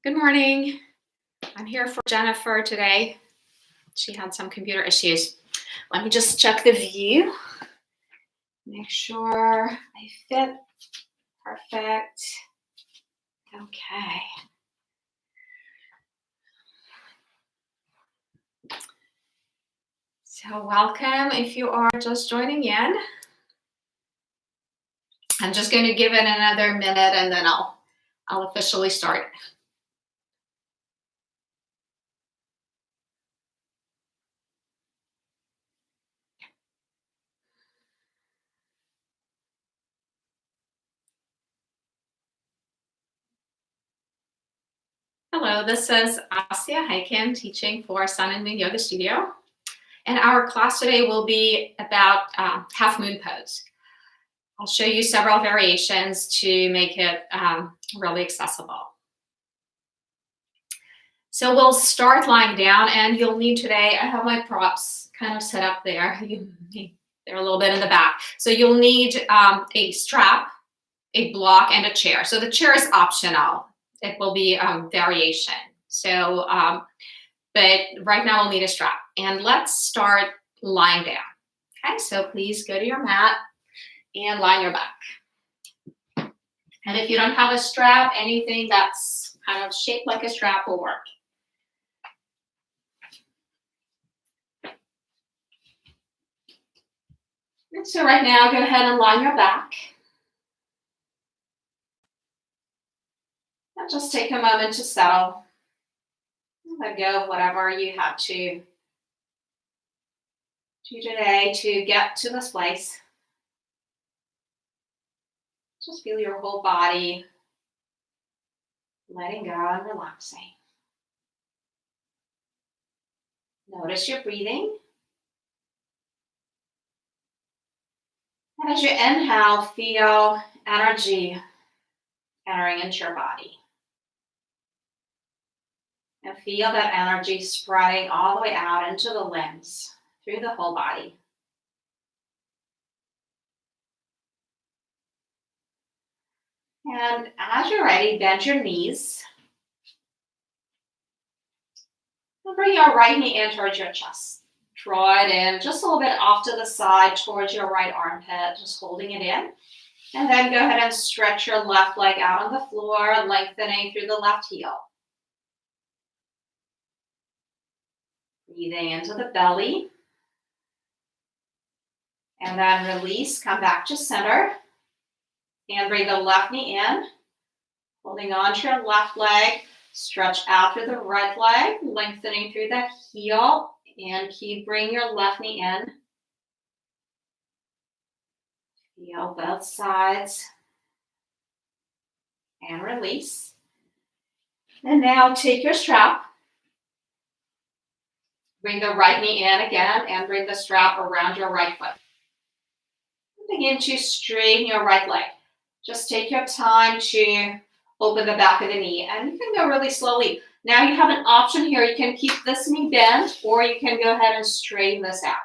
Good morning. I'm here for Jennifer today. She had some computer issues. Let me just check the view. Make sure I fit. Perfect. Okay. So welcome if you are just joining in. I'm just going to give it another minute and then I'll officially start. Hello, this is Asya Haikin teaching for Sun and Moon Yoga Studio. And our class today will be about half moon pose. I'll show you several variations to make it really accessible. So we'll start lying down, and you'll need today, I have my props kind of set up there. They're a little bit in the back. So you'll need a strap, a block, and a chair. So the chair is optional. It will be variation. So, but right now we'll need a strap. And let's start lying down. Okay, so please go to your mat and lie on your back. And if you don't have a strap, anything that's kind of shaped like a strap will work. And so right now, go ahead and lie on your back. And just take a moment to settle. Let go of whatever you have to do today to get to this place. Just feel your whole body letting go and relaxing. Notice your breathing. And as you inhale, feel energy entering into your body. And feel that energy spreading all the way out into the limbs, through the whole body. And as you're ready, bend your knees. And bring your right knee in towards your chest. Draw it in just a little bit off to the side towards your right armpit, just holding it in. And then go ahead and stretch your left leg out on the floor, lengthening through the left heel. Breathing into the belly. And then release, come back to center. And bring the left knee in, holding on to your left leg. Stretch out through the right leg, lengthening through that heel. And keep bringing your left knee in. Feel both sides. And release. And now take your strap. Bring the right knee in again and bring the strap around your right foot. Begin to straighten your right leg. Just take your time to open the back of the knee, and you can go really slowly. Now you have an option here. You can keep this knee bent, or you can go ahead and straighten this out.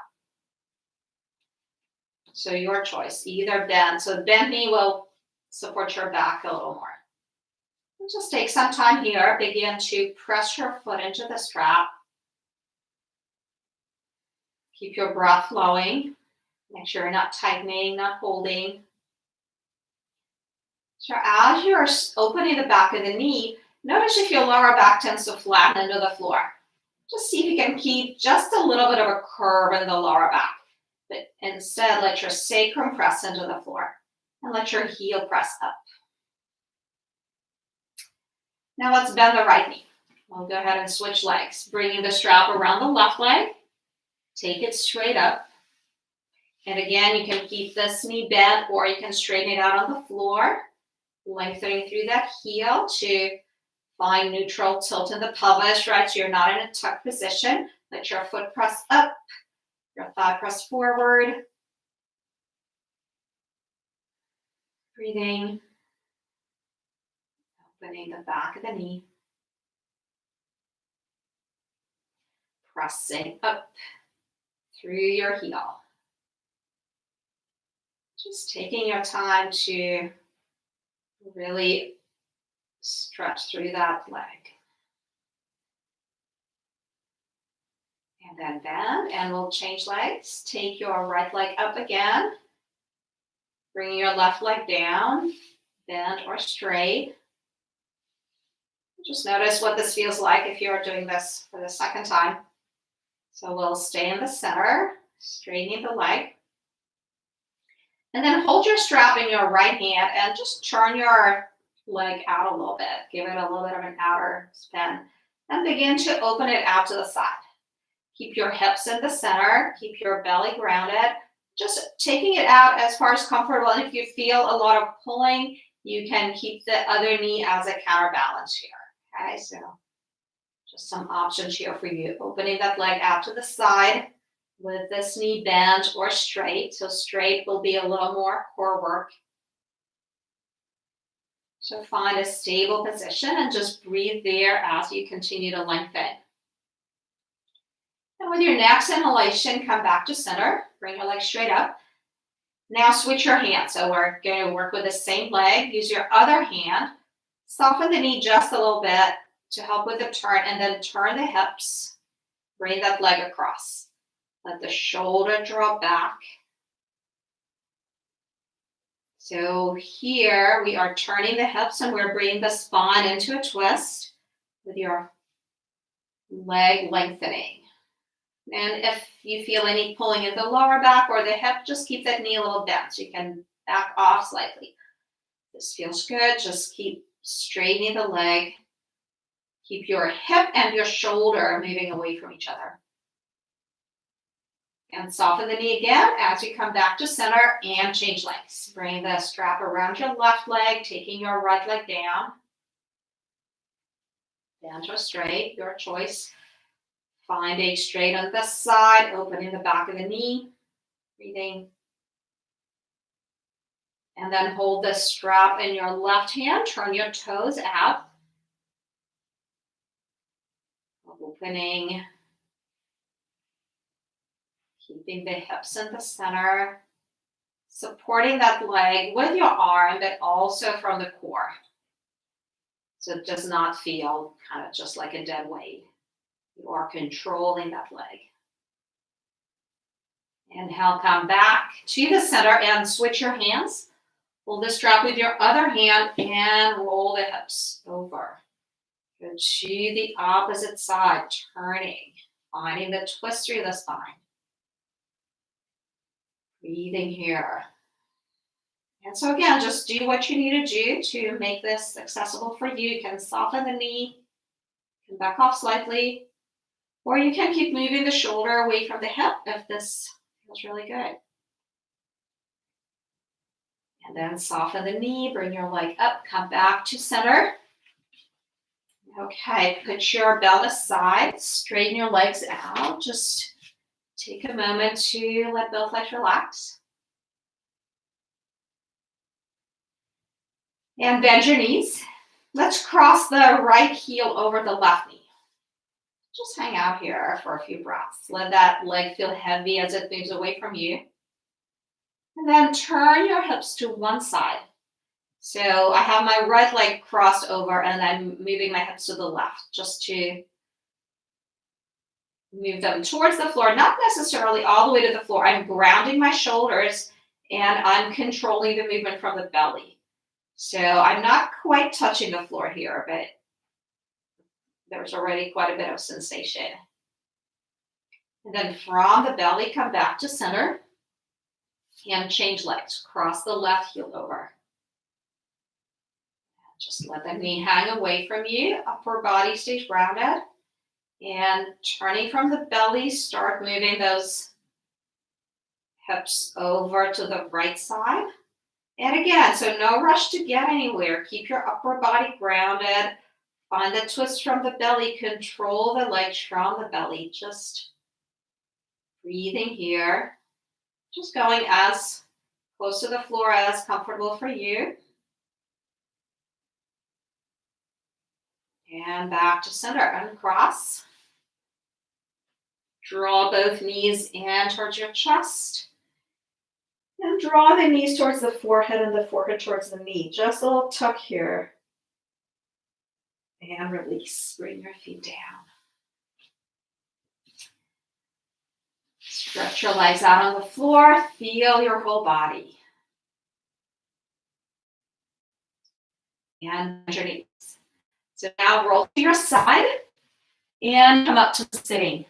So your choice, either bend. So the bent knee will support your back a little more. And just take some time here. Begin to press your foot into the strap. Keep your breath flowing. Make sure you're not tightening, not holding. So as you're opening the back of the knee, notice if your lower back tends to flatten into the floor. Just see if you can keep just a little bit of a curve in the lower back. But instead, let your sacrum press into the floor and let your heel press up. Now let's bend the right knee. We'll go ahead and switch legs. Bringing the strap around the left leg. Take it straight up. And again, you can keep this knee bent or you can straighten it out on the floor. Lengthening through that heel to find neutral tilt in the pelvis, right? So you're not in a tuck position. Let your foot press up, your thigh press forward. Breathing. Opening the back of the knee. Pressing up through your heel. Just taking your time to really stretch through that leg. And then bend, and we'll change legs. Take your right leg up again. Bring your left leg down, bend or straight. Just notice what this feels like if you're doing this for the second time. So we'll stay in the center, straightening the leg. And then hold your strap in your right hand and just turn your leg out a little bit. Give it a little bit of an outer spin. And begin to open it out to the side. Keep your hips in the center. Keep your belly grounded. Just taking it out as far as comfortable. And if you feel a lot of pulling, you can keep the other knee as a counterbalance here. Okay, so just some options here for you. Opening that leg out to the side with this knee bent or straight. So straight will be a little more core work. So find a stable position and just breathe there as you continue to lengthen. And with your next inhalation, come back to center. Bring your leg straight up. Now switch your hands. So we're going to work with the same leg. Use your other hand. Soften the knee just a little bit to help with the turn, and then turn the hips. Bring that leg across. Let the shoulder draw back. So here we are turning the hips and we're bringing the spine into a twist with your leg lengthening. And if you feel any pulling in the lower back or the hip, just keep that knee a little bent so you can back off slightly. This feels good. Just keep straightening the leg. Keep your hip and your shoulder moving away from each other. And soften the knee again as you come back to center and change legs. Bring the strap around your left leg, taking your right leg down. Bend or straight, your choice. Find a straight on this side, opening the back of the knee. Breathing. And then hold the strap in your left hand. Turn your toes out. Opening. Keeping the hips in the center. Supporting that leg with your arm, but also from the core. So it does not feel kind of just like a dead weight. You are controlling that leg. Inhale, come back to the center and switch your hands. Hold the strap with your other hand and roll the hips over. Go to the opposite side, turning, finding the twist through the spine. Breathing here. And so again, just do what you need to do to make this accessible for you. You can soften the knee, you can back off slightly, or you can keep moving the shoulder away from the hip if this feels really good. And then soften the knee, bring your leg up, come back to center. Okay, put your belt aside, straighten your legs out. Just take a moment to let both legs relax. And bend your knees. Let's cross the right heel over the left knee. Just hang out here for a few breaths. Let that leg feel heavy as it moves away from you. And then turn your hips to one side. So I have my right leg crossed over and I'm moving my hips to the left just to move them towards the floor, not necessarily all the way to the floor. I'm grounding my shoulders and I'm controlling the movement from the belly. So I'm not quite touching the floor here, but there's already quite a bit of sensation. And then from the belly, come back to center and change legs. Cross the left heel over. Just let the knee hang away from you. Upper body stays grounded. And turning from the belly, start moving those hips over to the right side. And again, so no rush to get anywhere. Keep your upper body grounded. Find the twist from the belly. Control the legs from the belly. Just breathing here. Just going as close to the floor as comfortable for you. And back to center. Uncross. Draw both knees in towards your chest. And draw the knees towards the forehead and the forehead towards the knee. Just a little tuck here. And release. Bring your feet down. Stretch your legs out on the floor. Feel your whole body. And bend your knees. So now roll to your side and come up to sitting.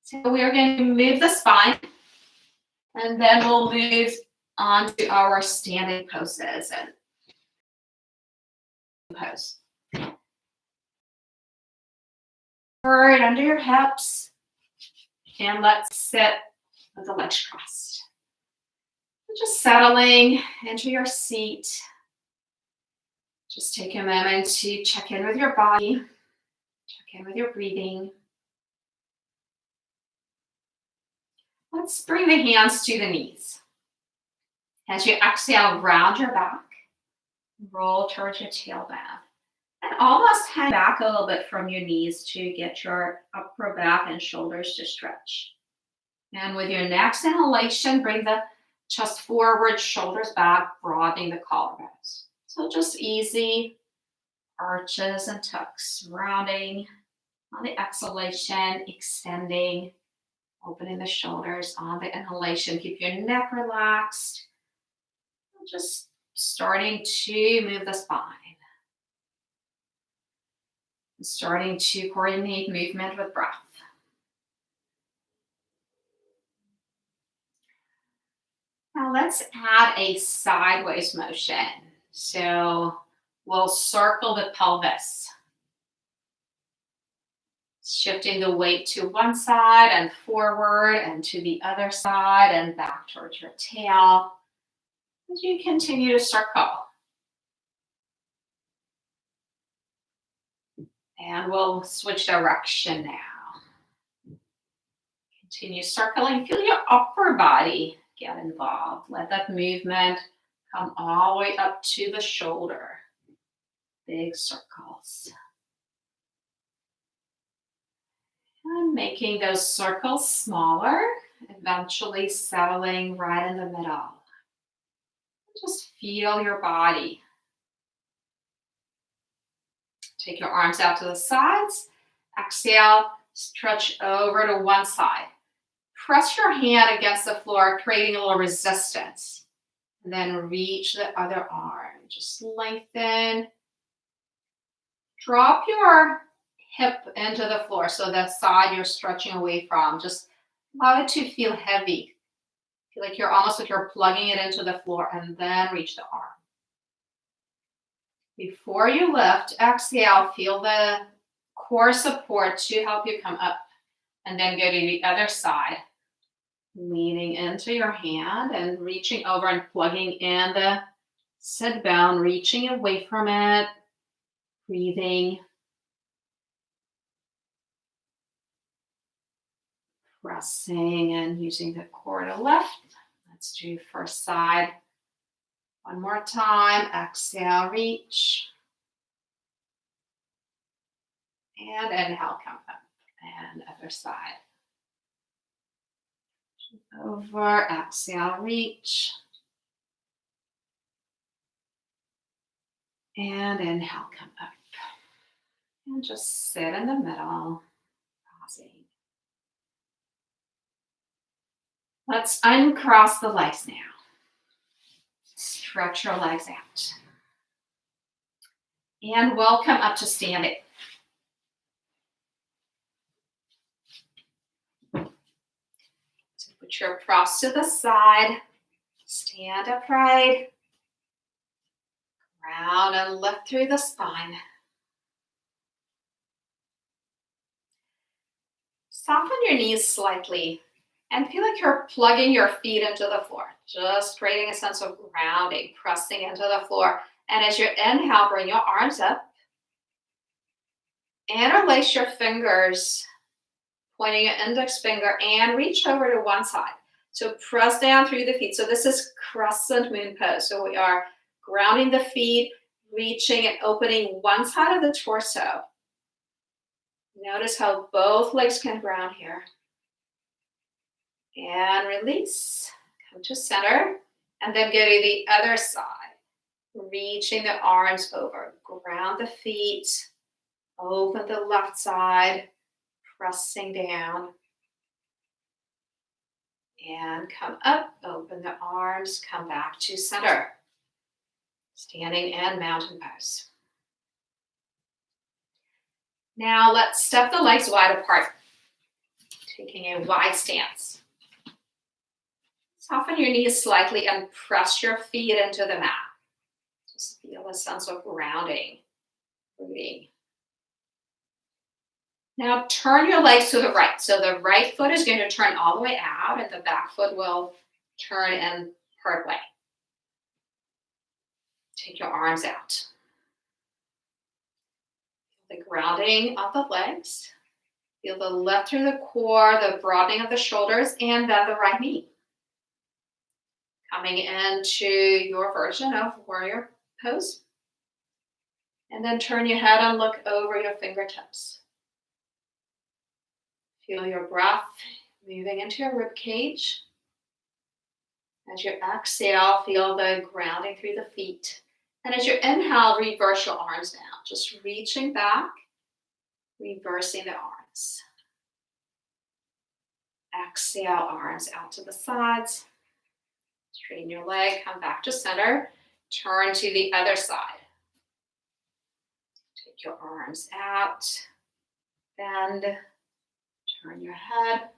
So we are going to move the spine, and then we'll move on to our standing poses and pose. Forward under your hips, and let's sit with the legs crossed. Just settling into your seat. Just take a moment to check in with your body, check in with your breathing. Let's bring the hands to the knees. As you exhale, round your back, roll towards your tailbone, and almost hang back a little bit from your knees to get your upper back and shoulders to stretch. And with your next inhalation, bring the chest forward, shoulders back, broadening the collarbones. So just easy arches and tucks, rounding on the exhalation, extending, opening the shoulders on the inhalation. Keep your neck relaxed. Just starting to move the spine. Starting to coordinate movement with breath. Now let's add a sideways motion. So we'll circle the pelvis. Shifting the weight to one side and forward and to the other side and back towards your tail. As you continue to circle. And we'll switch direction now. Continue circling. Feel your upper body get involved. Let that movement come all the way up to the shoulder. Big circles. And making those circles smaller, eventually settling right in the middle. Just feel your body. Take your arms out to the sides. Exhale, stretch over to one side. Press your hand against the floor, creating a little resistance. And then reach the other arm. Just lengthen. Drop your hip into the floor, so the side you're stretching away from. Just allow it to feel heavy. Feel like you're almost like you're plugging it into the floor, and then reach the arm. Before you lift, exhale, feel the core support to help you come up, and then go to the other side. Leaning into your hand and reaching over and plugging in the sit bone, reaching away from it, breathing. Pressing and using the core to lift. Let's do first side. One more time. Exhale, reach. And inhale, come up. And other side. Over, exhale, reach. And inhale, come up. And just sit in the middle, pausing. Let's uncross the legs now. Stretch your legs out. And welcome up to standing. So put your props to the side. Stand upright. Round and lift through the spine. Soften your knees slightly. And feel like you're plugging your feet into the floor. Just creating a sense of grounding, pressing into the floor. And as you inhale, bring your arms up. Interlace your fingers, pointing your index finger, and reach over to one side. So press down through the feet. So this is Crescent moon pose. So we are grounding the feet, reaching and opening one side of the torso. Notice how both legs can ground here. And release, come to center, and then go to the other side, reaching the arms over, ground the feet, open the left side, pressing down, And come up, open the arms, come back to center. Standing and mountain pose. Now let's step the legs wide apart, taking a wide stance. Soften your knees slightly and press your feet into the mat. Just feel a sense of grounding, rooting. Now turn your legs to the right. So the right foot is going to turn all the way out and the back foot will turn in part way. Take your arms out. Feel the grounding of the legs. Feel the lift through the core, the broadening of the shoulders, and then the right knee. Coming into your version of warrior pose. And then turn your head and look over your fingertips. Feel your breath moving into your rib cage. As you exhale, feel the grounding through the feet. And as you inhale, reverse your arms down. Just reaching back, reversing the arms. Exhale, arms out to the sides. Straighten your leg, come back to center. Turn to the other side. Take your arms out. Bend. Turn your head.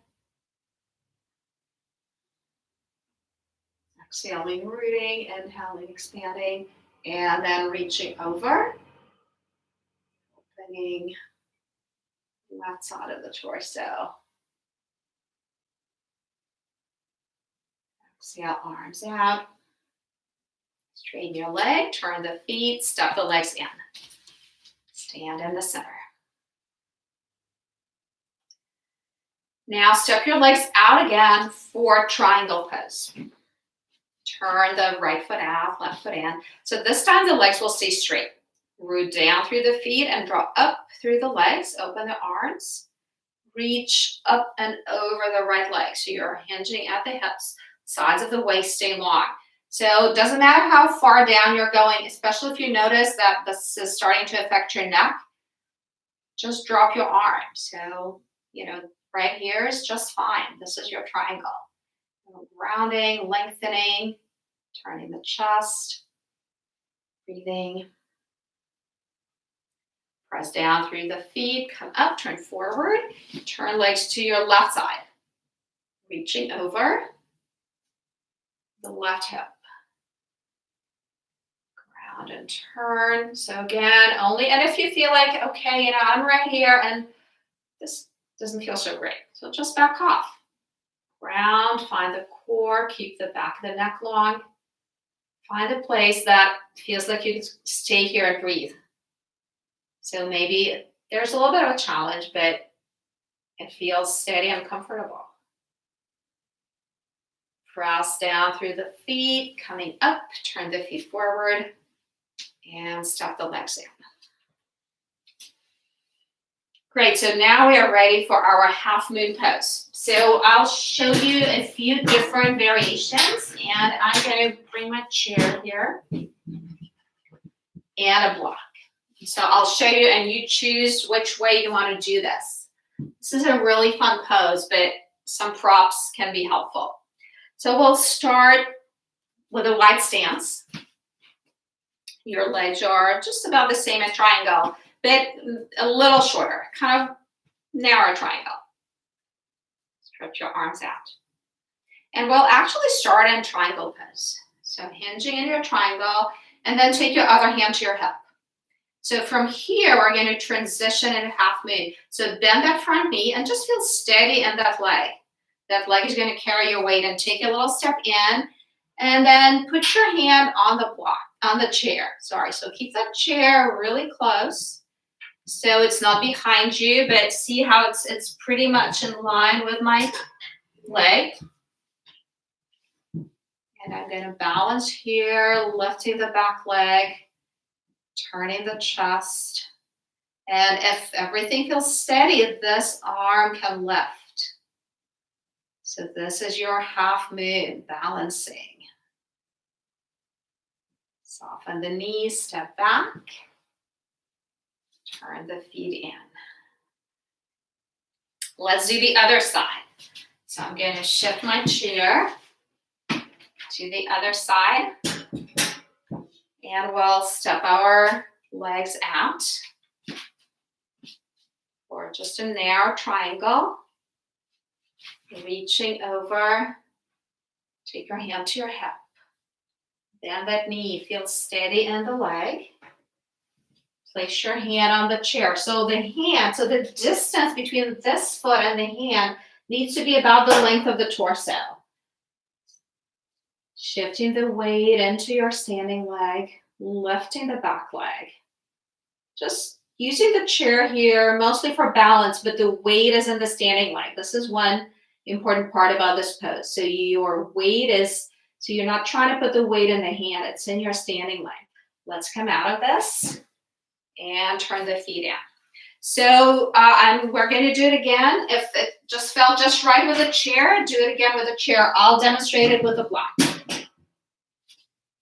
Exhaling, rooting, inhaling, expanding, and then reaching over. Opening left side of the torso. Exhale, arms out. Straighten your leg, turn the feet, step the legs in. Stand in the center. Now step your legs out again for triangle pose. Turn the right foot out, left foot in. So this time the legs will stay straight. Root down through the feet and draw up through the legs. Open the arms. Reach up and over the right leg. So you're hinging at the hips, sides of the waist stay long. So it doesn't matter how far down you're going, especially if you notice that this is starting to affect your neck, just drop your arm. So, right here is just fine. This is your triangle. Rounding, lengthening, turning the chest, breathing. Press down through the feet, come up, turn forward, turn legs to your left side. Reaching over the left hip. Ground and turn. So again, and if you feel like, okay, I'm right here and this doesn't feel so great. So just back off. Ground, find the core, keep the back of the neck long. Find a place that feels like you can stay here and breathe. So maybe there's a little bit of a challenge, but it feels steady and comfortable. Press down through the feet, coming up, turn the feet forward, and step the legs in. Great, so now we are ready for our half moon pose. So I'll show you a few different variations, and I'm going to bring my chair here and a block. So I'll show you, and you choose which way you want to do this. This is a really fun pose, but some props can be helpful. So we'll start with a wide stance. Your legs are just about the same as triangle, but a little shorter, kind of narrow triangle. Stretch your arms out. And we'll actually start in triangle pose. So hinging in your triangle, and then take your other hand to your hip. So from here, we're going to transition into half moon. So bend that front knee and just feel steady in that leg. That leg is going to carry your weight, and take a little step in, and then put your hand on the block, on the chair. Sorry, so keep that chair really close. So it's not behind you, but see how it's pretty much in line with my leg. And I'm going to balance here, lifting the back leg, turning the chest. And if everything feels steady, this arm can lift. So this is your half moon, balancing. Soften the knees, step back. Turn the feet in. Let's do the other side. So I'm going to shift my chair to the other side. And we'll step our legs out for just a narrow triangle. Reaching over, take your hand to your hip. Bend that knee, feel steady in the leg. Place your hand on the chair. So the distance between this foot and the hand needs to be about the length of the torso. Shifting the weight into your standing leg, lifting the back leg. Just using the chair here mostly for balance, but the weight is in the standing leg. This is one important part about this pose. So your weight is, so you're not trying to put the weight in the hand, it's in your standing leg. Let's come out of this and turn the feet down. So we're going to do it again. If it just felt just right with a chair, do it again with a chair. I'll demonstrate it with a block.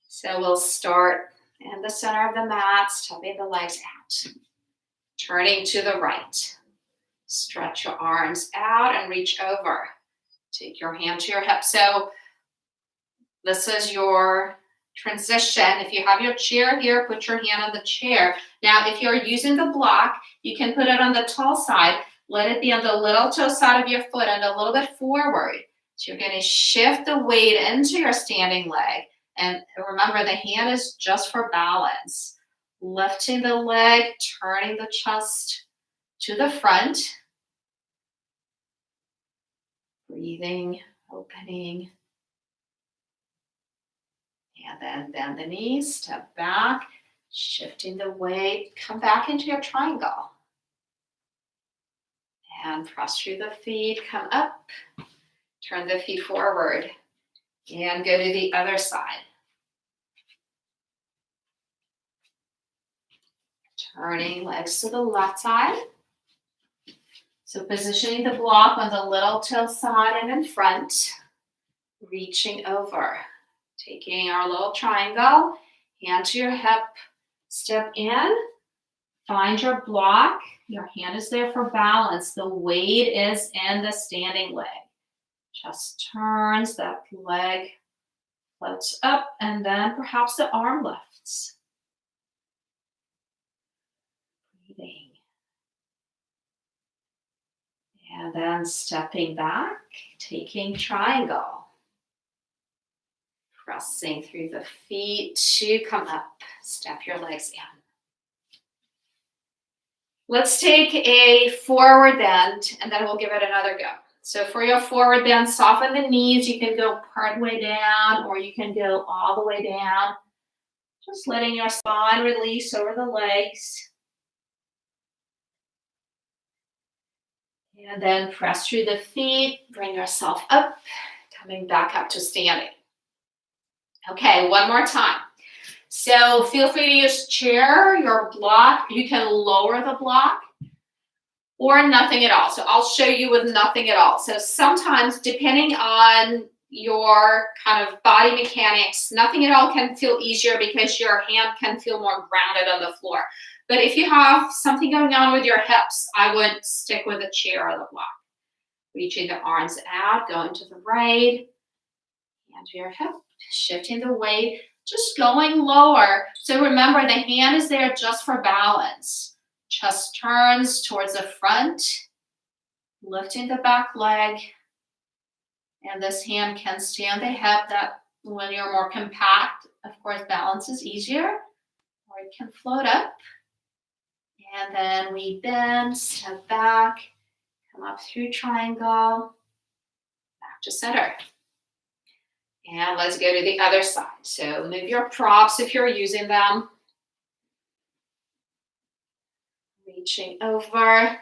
So we'll start in the center of the mat, stepping the legs out. Turning to the right. Stretch your arms out and reach over. Take your hand to your hip. So this is your transition. If you have your chair here, put your hand on the chair. Now, if you're using the block, you can put it on the toe side. Let it be on the little toe side of your foot and a little bit forward. So you're going to shift the weight into your standing leg. And remember, the hand is just for balance. Lifting the leg, turning the chest to the front. Breathing, opening. And then bend the knees, step back, shifting the weight, come back into your triangle. And press through the feet, come up, turn the feet forward, and go to the other side. Turning legs to the left side. So positioning the block on the little toe side and in front, reaching over. Taking our little triangle, hand to your hip, step in, find your block. Your hand is there for balance. The weight is in the standing leg. Chest turns, that leg floats up, and then perhaps the arm lifts. Breathing. And then stepping back, taking triangle. Pressing through the feet to come up. Step your legs in. Let's take a forward bend, and then we'll give it another go. So for your forward bend, soften the knees. You can go part way down, or you can go all the way down. Just letting your spine release over the legs. And then press through the feet. Bring yourself up, coming back up to standing. Okay, one more time. So feel free to use chair, your block. You can lower the block or nothing at all. So I'll show you with nothing at all. So sometimes, depending on your kind of body mechanics, nothing at all can feel easier because your hand can feel more grounded on the floor. But if you have something going on with your hips, I would stick with a chair or the block. Reaching the arms out, going to the right, hand to your hip. Shifting the weight, just going lower. So remember, the hand is there just for balance. Chest turns towards the front, lifting the back leg. And this hand can stay on the hip. That when you're more compact, of course, balance is easier. Or it can float up. And then we bend, step back, come up through triangle, back to center. And let's go to the other side. So move your props if you're using them. Reaching over.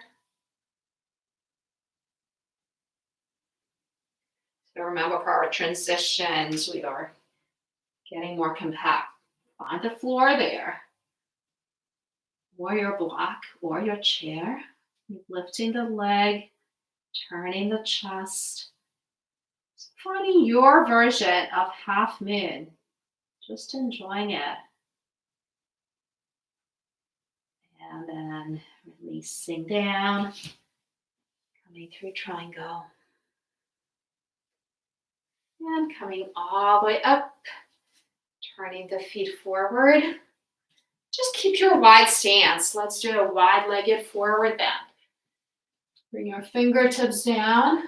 So remember, for our transitions, we are getting more compact. Find the floor there. Or your block, or your chair. Lifting the leg, turning the chest. Finding your version of half moon. Just enjoying it. And then releasing down. Coming through triangle. And coming all the way up, turning the feet forward. Just keep your wide stance. Let's do a wide-legged forward bend. Bring your fingertips down.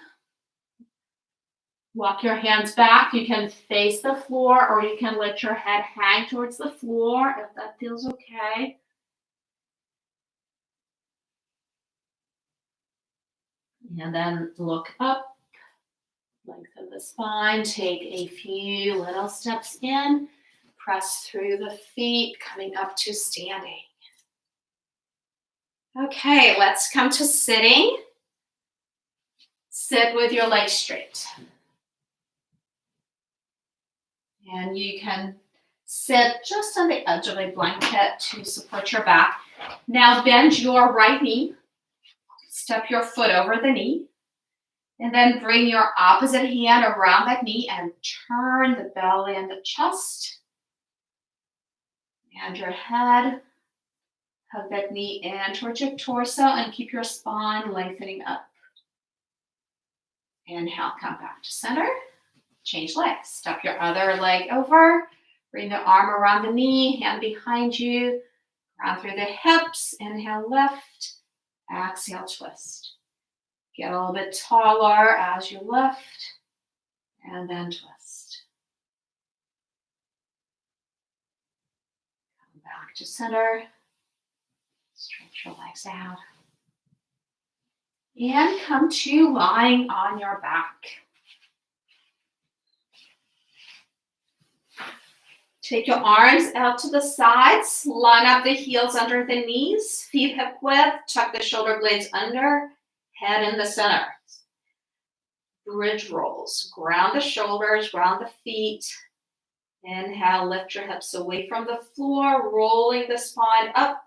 Walk your hands back. You can face the floor or you can let your head hang towards the floor if that feels okay. And then look up, lengthen the spine, take a few little steps in, press through the feet, coming up to standing. Okay, let's come to sitting. Sit with your legs straight. And you can sit just on the edge of a blanket to support your back. Now bend your right knee. Step your foot over the knee. And then bring your opposite hand around that knee and turn the belly and the chest. And your head. Hug that knee in towards your torso and keep your spine lengthening up. Inhale, come back to center. Change legs. Step your other leg over. Bring the arm around the knee, hand behind you. Ground through the hips. Inhale, lift. Exhale, twist. Get a little bit taller as you lift. And then twist. Come back to center. Stretch your legs out. And come to lying on your back. Take your arms out to the sides. Line up the heels under the knees. Feet hip width. Tuck the shoulder blades under. Head in the center. Bridge rolls. Ground the shoulders. Ground the feet. Inhale. Lift your hips away from the floor. Rolling the spine up.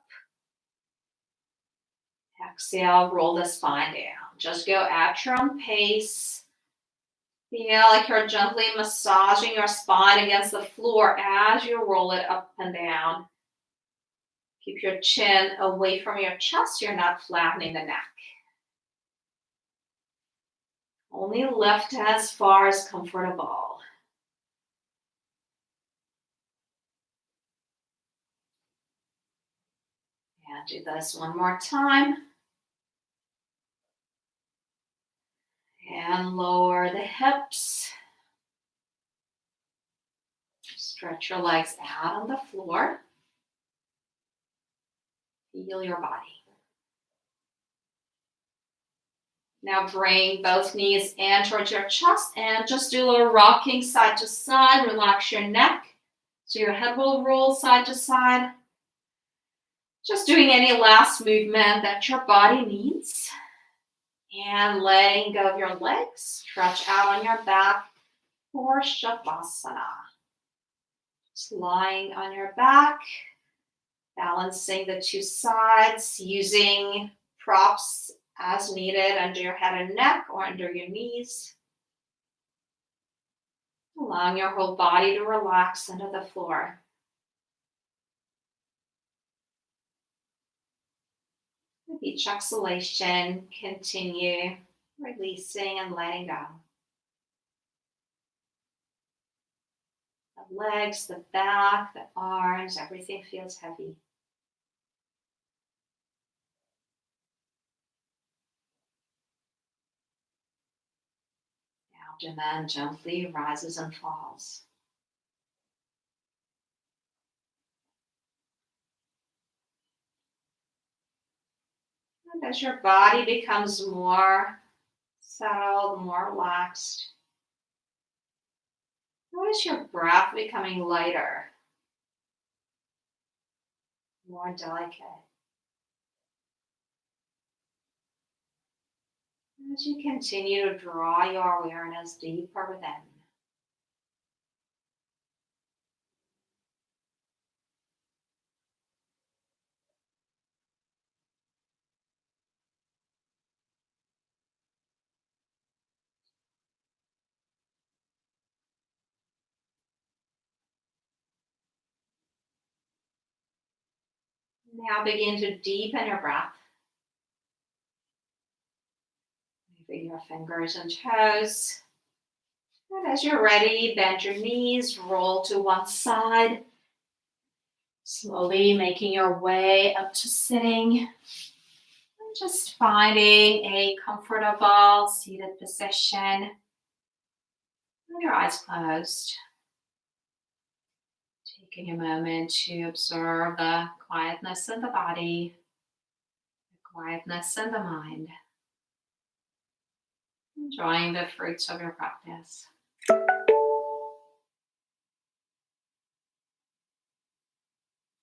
Exhale, roll the spine down. Just go at your own pace. Feel like you're gently massaging your spine against the floor as you roll it up and down. Keep your chin away from your chest. You're not flattening the neck. Only lift as far as comfortable. And do this one more time. And lower the hips. Stretch your legs out on the floor. Feel your body. Now bring both knees in towards your chest and just do a little rocking side to side. Relax your neck so your head will roll side to side. Just doing any last movement that your body needs. And letting go of your legs. Stretch out on your back for Shavasana. Just lying on your back. Balancing the two sides. Using props as needed under your head and neck or under your knees. Allowing your whole body to relax under the floor. With each exhalation, continue releasing and letting go. The legs, the back, the arms, everything feels heavy. Now, abdomen gently rises and falls. And as your body becomes more settled, more relaxed, notice your breath becoming lighter, more delicate. As you continue to draw your awareness deeper within. Now begin to deepen your breath. Moving your fingers and toes. And as you're ready, bend your knees, roll to one side, slowly making your way up to sitting. And just finding a comfortable seated position with your eyes closed. Taking a moment to observe the quietness in the body, the quietness in the mind. Enjoying the fruits of your practice.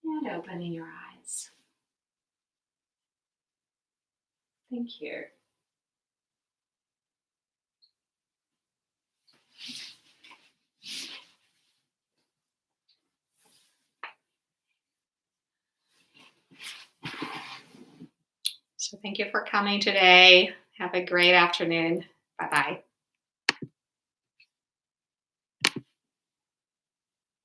And opening your eyes. Thank you. So thank you for coming today. Have a great afternoon. Bye-bye.